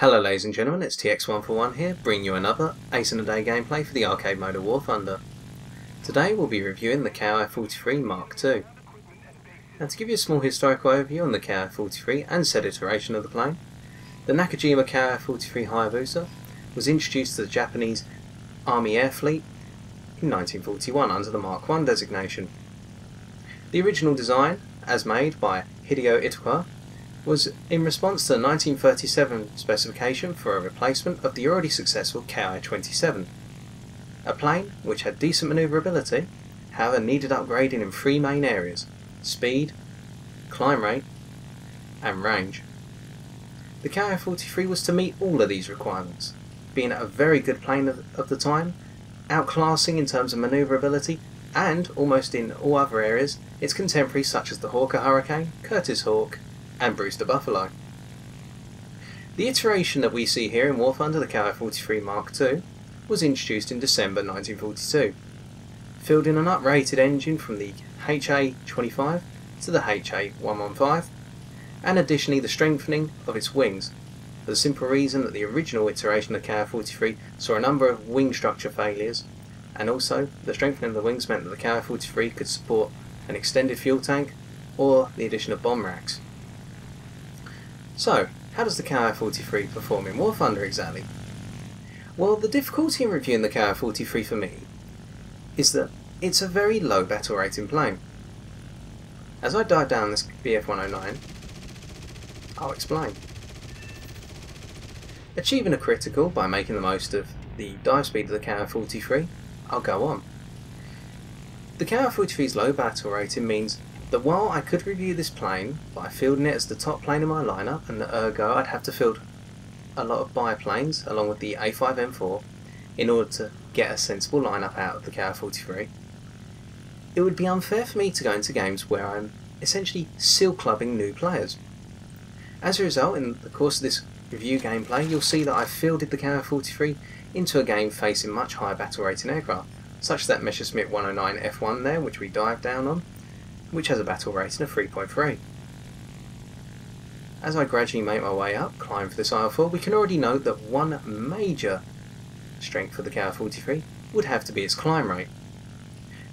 Hello ladies and gentlemen, it's TX141 here, bringing you another Ace in a Day gameplay for the arcade mode of War Thunder. Today we'll be reviewing the Ki-43 Mark II. Now to give you a small historical overview on the Ki-43 and said iteration of the plane, the Nakajima Ki-43 Hayabusa was introduced to the Japanese Army Air Fleet in 1941 under the Mark I designation. The original design, as made by Hideo Itokawa, was in response to the 1937 specification for a replacement of the already successful Ki-27, a plane which had decent maneuverability, however needed upgrading in three main areas: speed, climb rate and range. The Ki-43 was to meet all of these requirements, being a very good plane of the time, outclassing in terms of maneuverability and, almost in all other areas, its contemporaries such as the Hawker Hurricane, Curtiss Hawk and Brewster Buffalo. The iteration that we see here in War Thunder, the Ki-43 Mark II, was introduced in December 1942, fielding an uprated engine from the HA-25 to the HA-115, and additionally the strengthening of its wings, for the simple reason that the original iteration of the Ki-43 saw a number of wing structure failures, and also the strengthening of the wings meant that the Ki-43 could support an extended fuel tank or the addition of bomb racks. So, how does the Ki-43 perform in War Thunder exactly? Well, the difficulty in reviewing the Ki-43 for me is that it's a very low battle rating plane. As I dive down this BF-109, I'll explain. Achieving a critical by making the most of the dive speed of the Ki-43, I'll go on. The Ki-43's low battle rating means that while I could review this plane by fielding it as the top plane in my lineup, and ergo I'd have to field a lot of biplanes along with the A5M4 in order to get a sensible lineup out of the Ki-43, it would be unfair for me to go into games where I'm essentially seal clubbing new players. As a result, in the course of this review gameplay, you'll see that I've fielded the Ki-43 into a game facing much higher battle rating aircraft, such as that Messerschmitt 109 F1 there, which we dived down on, which has a battle rating of 3.3. As I gradually make my way up, climb for this IL-4, we can already note that one major strength for the Ki-43 would have to be its climb rate.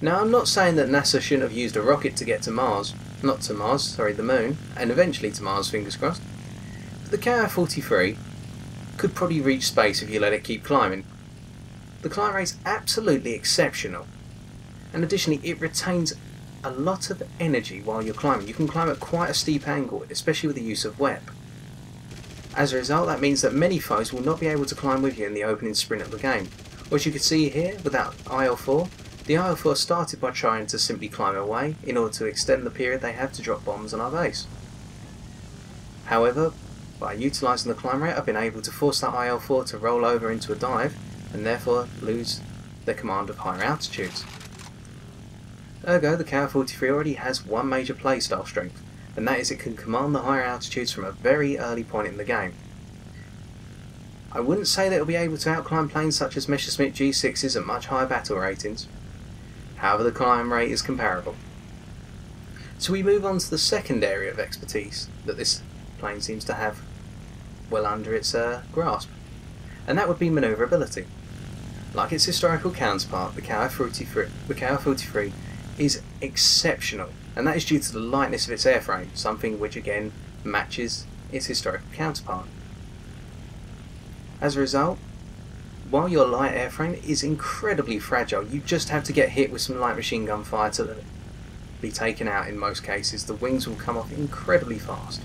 Now, I'm not saying that NASA shouldn't have used a rocket to get to Mars, the Moon, and eventually to Mars, fingers crossed, but the Ki-43 could probably reach space if you let it keep climbing. The climb rate's absolutely exceptional, and additionally it retains a lot of energy while you're climbing. You can climb at quite a steep angle, especially with the use of WEP. As a result, that means that many foes will not be able to climb with you in the opening sprint of the game. Or as you can see here, with that IL-4, the IL-4 started by trying to simply climb away in order to extend the period they have to drop bombs on our base. However, by utilising the climb rate, I've been able to force that IL-4 to roll over into a dive and therefore lose their command of higher altitudes. Ergo, the Ki-43 already has one major playstyle strength, and that is it can command the higher altitudes from a very early point in the game. I wouldn't say that it will be able to outclimb planes such as Messerschmitt G6s at much higher battle ratings, however the climb rate is comparable. So we move on to the second area of expertise that this plane seems to have well under its grasp, and that would be maneuverability. Like its historical counterpart, the Ki-43 is exceptional, and that is due to the lightness of its airframe, something which again matches its historical counterpart. As a result, while your light airframe is incredibly fragile, you just have to get hit with some light machine gun fire to be taken out in most cases. The wings will come off incredibly fast.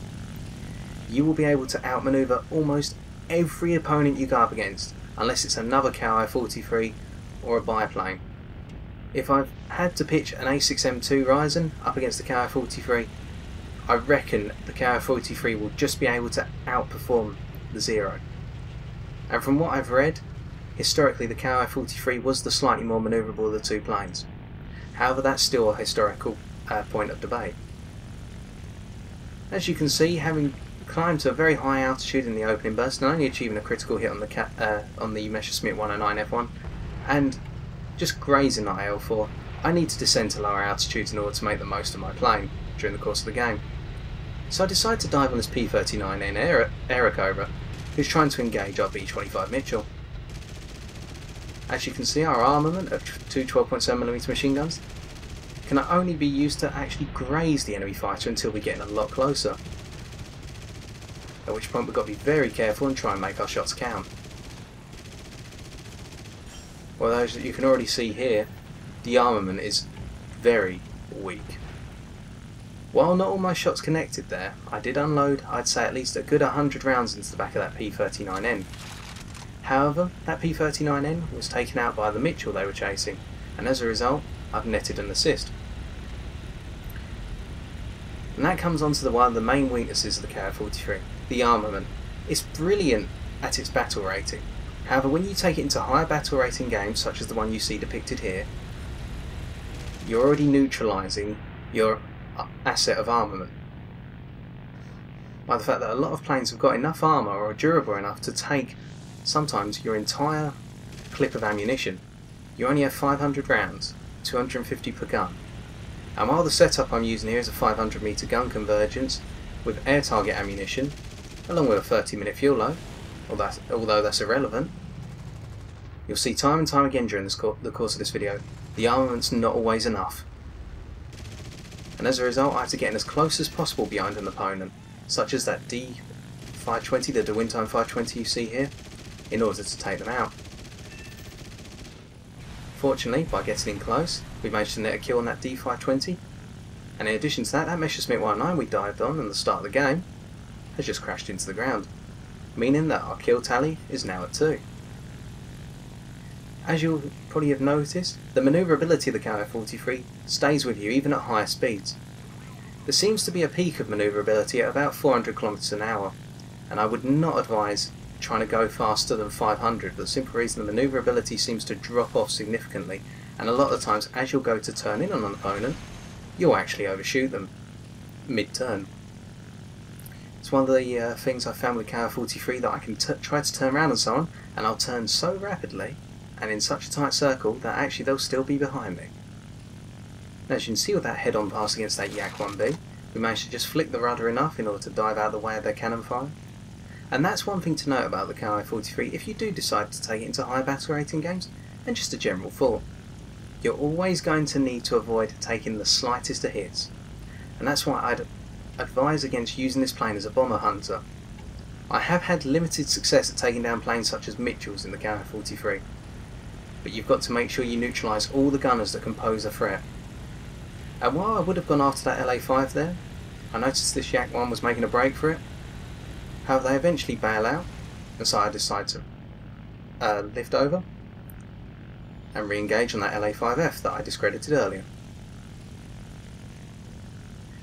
You will be able to outmaneuver almost every opponent you go up against, unless it's another Ki-43 or a biplane. If I've had to pitch an A6M2 Ryzen up against the Ki-43, I reckon the Ki-43 will just be able to outperform the Zero. And from what I've read, historically the Ki-43 was the slightly more manoeuvrable of the two planes. However, that's still a historical point of debate. As you can see, having climbed to a very high altitude in the opening burst and only achieving a critical hit on the Messerschmitt 109 F1 and just grazing that IL-4, I need to descend to lower altitudes in order to make the most of my plane during the course of the game. So I decided to dive on this P-39N Aerocobra, who's trying to engage our B-25 Mitchell. As you can see, our armament of two 12.7mm machine guns can only be used to actually graze the enemy fighter until we get in a lot closer, at which point we've got to be very careful and try and make our shots count. Well, as you can already see here, the armament is very weak. While not all my shots connected there, I did unload, I'd say, at least a good 100 rounds into the back of that P-39N. However, that P-39N was taken out by the Mitchell they were chasing, and as a result, I've netted an assist. And that comes on to one of the main weaknesses of the Ki-43, the armament. It's brilliant at its battle rating. However, when you take it into higher battle rating games, such as the one you see depicted here, you're already neutralising your asset of armament by the fact that a lot of planes have got enough armour or are durable enough to take sometimes your entire clip of ammunition. You only have 500 rounds, 250 per gun, and while the setup I'm using here is a 500 metre gun convergence with air target ammunition along with a 30-minute fuel load, although that's irrelevant, you'll see time and time again during the course of this video the armament's not always enough, and as a result I have to get in as close as possible behind an opponent, such as that D-520, the De Winton 520 you see here, in order to take them out. Fortunately, by getting in close, we managed to net a kill on that D-520, and in addition to that, that Messerschmitt 109 we dived on at the start of the game has just crashed into the ground, meaning that our kill tally is now at 2. As you'll probably have noticed, the maneuverability of the Ki-43 stays with you even at higher speeds. There seems to be a peak of maneuverability at about 400 km an hour, and I would not advise trying to go faster than 500 for the simple reason the maneuverability seems to drop off significantly, and a lot of the times as you'll go to turn in on an opponent, you'll actually overshoot them mid-turn. It's one of the things I found with Ki-43 that I can try to turn around on someone, and I'll turn so rapidly and in such a tight circle that actually they'll still be behind me. Now, as you can see with that head-on pass against that Yak-1B, we managed to just flick the rudder enough in order to dive out of the way of their cannon fire. And that's one thing to note about the Ki-43 if you do decide to take it into high battle rating games, and just a general thought. You're always going to need to avoid taking the slightest of hits, and that's why I'd advise against using this plane as a bomber hunter. I have had limited success at taking down planes such as Mitchells in the Ki-43, but you've got to make sure you neutralise all the gunners that can pose a threat. And while I would have gone after that LA-5 there, I noticed this Yak-1 was making a break for it. However, they eventually bail out, and so I decide to lift over and re-engage on that LA-5F that I discredited earlier.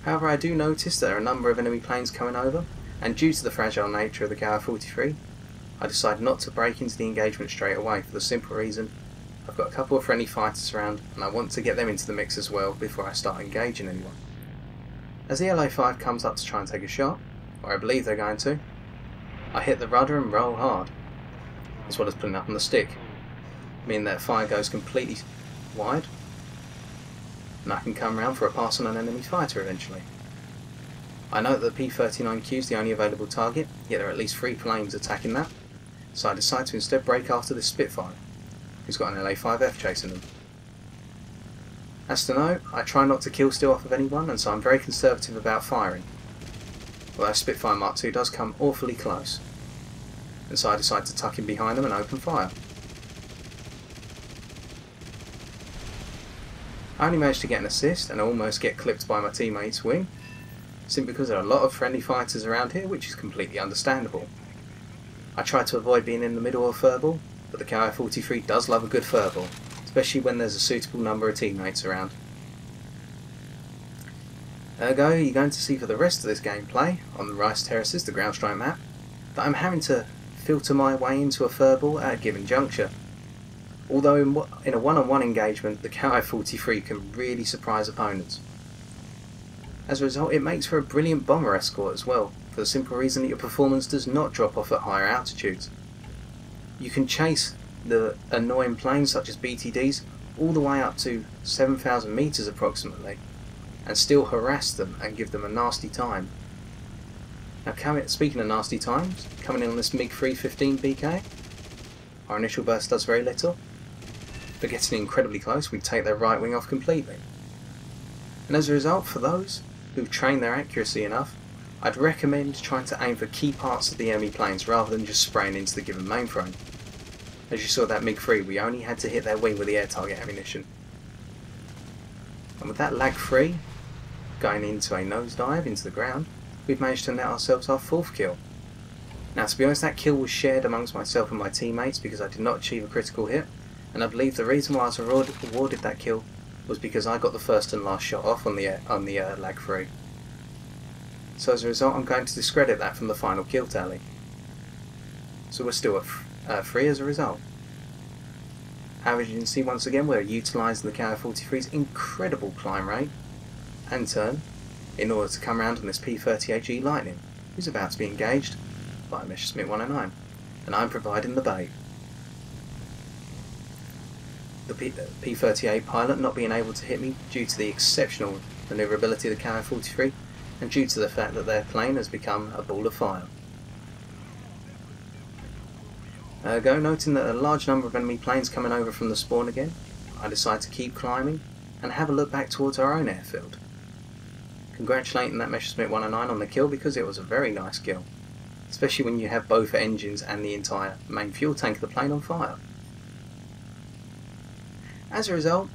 However, I do notice there are a number of enemy planes coming over, and due to the fragile nature of the Ki-43, I decide not to break into the engagement straight away for the simple reason I've got a couple of friendly fighters around and I want to get them into the mix as well before I start engaging anyone. As the LA-5 comes up to try and take a shot, or I believe they're going to, I hit the rudder and roll hard, as well as putting up on the stick, meaning that fire goes completely wide and I can come around for a pass on an enemy fighter eventually. I know that the P-39-II is the only available target, yet there are at least 3 planes attacking that, so I decide to instead break after this Spitfire, who's got an LA-5F chasing them. As to note, I try not to kill steal off of anyone, and so I'm very conservative about firing, although Spitfire Mark II does come awfully close, and so I decide to tuck in behind them and open fire. I only managed to get an assist and almost get clipped by my teammate's wing, simply because there are a lot of friendly fighters around here, which is completely understandable. I try to avoid being in the middle of a furball, but the Ki-43 does love a good furball, especially when there's a suitable number of teammates around. Ergo, you're going to see for the rest of this gameplay, on the Rice Terraces, the ground strike map, that I'm having to filter my way into a furball at a given juncture. Although in a one-on-one engagement, the Ki-43 can really surprise opponents. As a result, it makes for a brilliant bomber escort as well, for the simple reason that your performance does not drop off at higher altitudes. You can chase the annoying planes such as BTDs all the way up to 7,000 meters approximately, and still harass them and give them a nasty time. Now, speaking of nasty times, coming in on this MiG-315 BK, our initial burst does very little, but getting incredibly close, we take their right wing off completely. And as a result, for those who've trained their accuracy enough, I'd recommend trying to aim for key parts of the enemy planes rather than just spraying into the given mainframe. As you saw that MiG-3, we only had to hit their wing with the air target ammunition. And with that lag-free, going into a nosedive into the ground, we've managed to net ourselves our 4th kill. Now, to be honest, that kill was shared amongst myself and my teammates because I did not achieve a critical hit, and I believe the reason why I was awarded that kill was because I got the first and last shot off on the lag-free. So as a result, I'm going to discredit that from the final kill tally. So we're still at 3 as a result. However, as you can see, once again, we're utilising the Ki-43's incredible climb rate and turn in order to come around on this P-38-II Lightning, who's about to be engaged by a Messerschmitt 109, and I'm providing the bait. The P-38 pilot not being able to hit me due to the exceptional maneuverability of the Ki-43 and due to the fact that their plane has become a ball of fire. Noting that a large number of enemy planes coming over from the spawn again, I decide to keep climbing and have a look back towards our own airfield. Congratulating that Messerschmitt 109 on the kill because it was a very nice kill, especially when you have both engines and the entire main fuel tank of the plane on fire. As a result,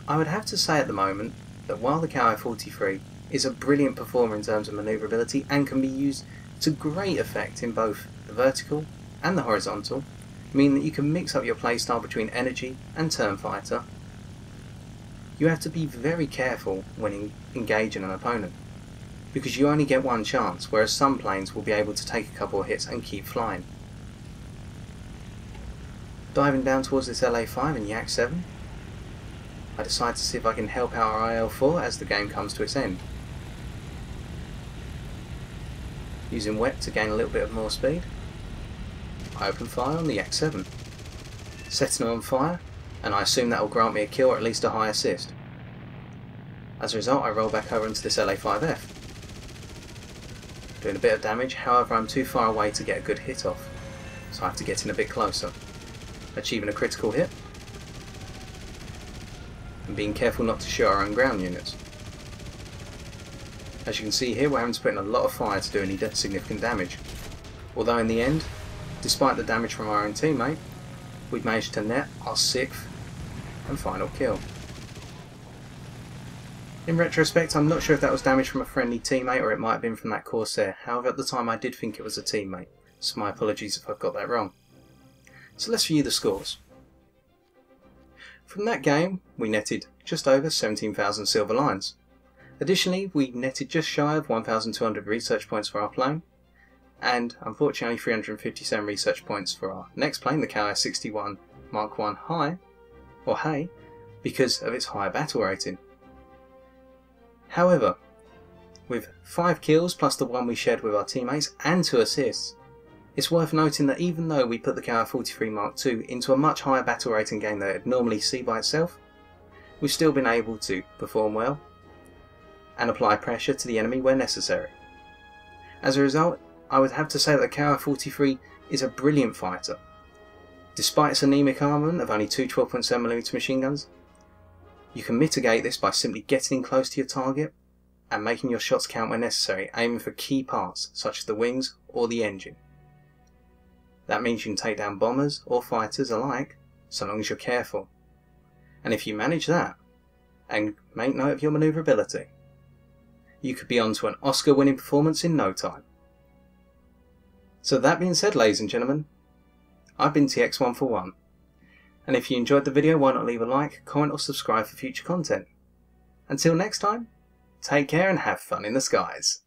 I would have to say at the moment that while the Ki-43 is a brilliant performer in terms of maneuverability and can be used to great effect in both the vertical and the horizontal, meaning that you can mix up your playstyle between energy and turn fighter, you have to be very careful when engaging an opponent, because you only get one chance, whereas some planes will be able to take a couple of hits and keep flying. Diving down towards this LA-5 and Yak-7, I decide to see if I can help out our IL-4 as the game comes to its end. Using wet to gain a little bit of more speed, I open fire on the Yak-7, setting it on fire, and I assume that will grant me a kill or at least a high assist. As a result, I roll back over into this LA-5F, doing a bit of damage. However, I'm too far away to get a good hit off, so I have to get in a bit closer, achieving a critical hit, and being careful not to shoot our own ground units. As you can see here, we're having to put in a lot of fire to do any significant damage, although in the end, despite the damage from our own teammate, we've managed to net our 6th and final kill. In retrospect, I'm not sure if that was damage from a friendly teammate or it might have been from that Corsair. However, at the time I did think it was a teammate, so my apologies if I've got that wrong. So let's view the scores. From that game, we netted just over 17,000 silver lines. Additionally, we netted just shy of 1,200 research points for our plane, and unfortunately 357 research points for our next plane, the Ki-61 Mark I High, or Hay, because of its high battle rating. However, with 5 kills plus the one we shared with our teammates and 2 assists, it's worth noting that even though we put the Ki-43 Mark II into a much higher battle rating game than it would normally see by itself, we've still been able to perform well and apply pressure to the enemy where necessary. As a result, I would have to say that the Ki-43 is a brilliant fighter. Despite its anemic armament of only 2 12.7mm machine guns, you can mitigate this by simply getting in close to your target and making your shots count when necessary, aiming for key parts such as the wings or the engine. That means you can take down bombers or fighters alike, so long as you're careful. And if you manage that, and make note of your maneuverability, you could be on to an Oscar-winning performance in no time. So that being said, ladies and gentlemen, I've been TX141, and if you enjoyed the video, why not leave a like, comment or subscribe for future content. Until next time, take care and have fun in the skies.